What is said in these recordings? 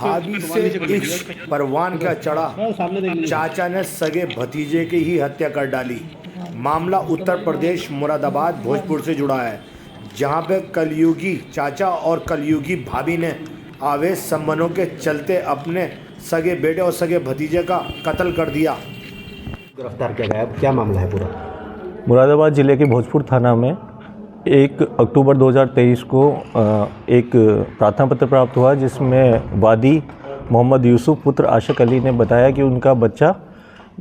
भाभी से इश्क परवान का चढ़ा, चाचा ने सगे भतीजे की ही हत्या कर डाली। मामला उत्तर प्रदेश मुरादाबाद भोजपुर से जुड़ा है, जहां पे कलयुगी चाचा और कलयुगी भाभी ने आवेश संबंधों के चलते अपने सगे बेटे और सगे भतीजे का कत्ल कर दिया। गिरफ्तार किया गया, क्या मामला है पूरा? मुरादाबाद ज़िले के भोजपुर थाना में 1 अक्टूबर 2023 को एक प्रार्थना पत्र प्राप्त हुआ, जिसमेमें वादी मोहम्मद यूसुफ पुत्र आशिक अली ने बताया कि उनका बच्चा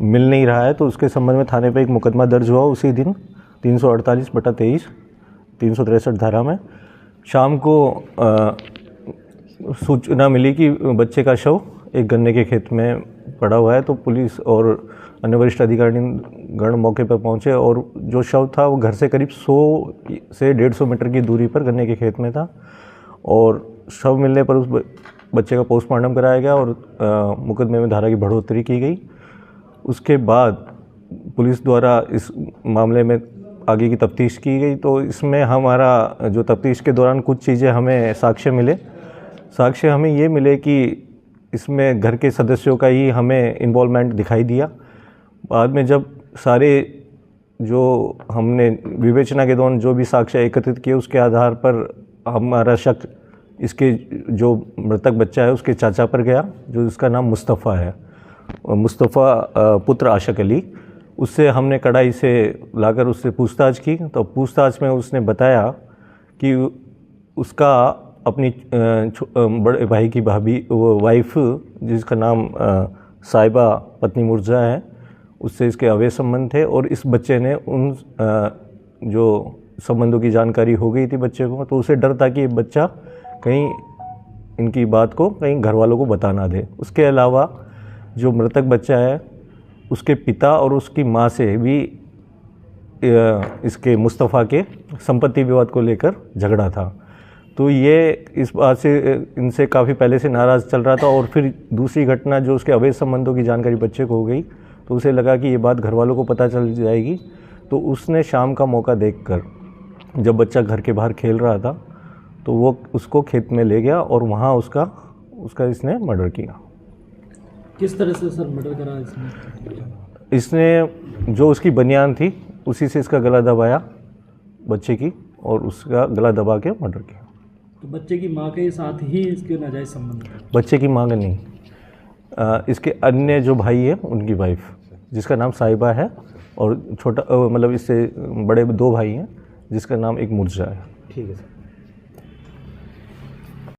मिल नहीं रहा है। तो उसके संबंध में थाने पे एक मुकदमा दर्ज हुआ उसी दिन 348/23 363 धारा में। शाम को सूचना मिली कि बच्चे का शव एक गन्ने के खेत में पड़ा हुआ है। तो पुलिस और अन्य वरिष्ठ अधिकारीगण मौके पर पहुंचे और जो शव था वो घर से करीब 100 से 150 मीटर की दूरी पर गन्ने के खेत में था। और शव मिलने पर उस बच्चे का पोस्टमार्टम कराया गया और मुकदमे में धारा की बढ़ोतरी की गई। उसके बाद पुलिस द्वारा इस मामले में आगे की तफ्तीश की गई। तो इसमें हमारा जो तफ्तीश के दौरान कुछ चीज़ें हमें साक्ष्य हमें ये मिले कि इसमें घर के सदस्यों का ही हमें इन्वॉल्वमेंट दिखाई दिया। बाद में जब सारे जो हमने विवेचना के दौरान जो भी साक्ष्य एकत्रित किए, उसके आधार पर हमारा शक इसके जो मृतक बच्चा है उसके चाचा पर गया, जो इसका नाम मुस्तफ़ा है, मुस्तफ़ा पुत्र आशिक अली। उससे हमने कड़ाई से लाकर उससे पूछताछ की। तो पूछताछ में उसने बताया कि उसका अपनी बड़े भाई की भाभी वाइफ, जिसका नाम साहिबा पत्नी मुर्जा है, उससे इसके अवैध संबंध थे। और इस बच्चे ने उन जो संबंधों की जानकारी हो गई थी बच्चे को, तो उसे डर था कि ये बच्चा कहीं इनकी बात को कहीं घर वालों को बता ना दे। उसके अलावा जो मृतक बच्चा है उसके पिता और उसकी माँ से भी इसके मुस्तफ़ा के संपत्ति विवाद को लेकर झगड़ा था। तो ये इस बात से इनसे काफ़ी पहले से नाराज़ चल रहा था। और फिर दूसरी घटना जो उसके अवैध संबंधों की जानकारी बच्चे को हो गई, तो उसे लगा कि ये बात घर वालों को पता चल जाएगी। तो उसने शाम का मौका देखकर, जब बच्चा घर के बाहर खेल रहा था, तो वो उसको खेत में ले गया और वहाँ उसका इसने मर्डर किया। किस तरह से सर मर्डर करा इसने जो उसकी बनियान थी उसी से इसका गला दबाया बच्चे की, और उसका गला दबा के मर्डर किया। तो बच्चे की माँ के साथ ही इसके नाजायज़ संबंध? बच्चे की माँ का नहीं, इसके अन्य जो भाई है उनकी वाइफ, जिसका नाम साहिबा है, और छोटा मतलब इससे बड़े 2 भाई हैं जिसका नाम एक मुर्जा है। ठीक है सर।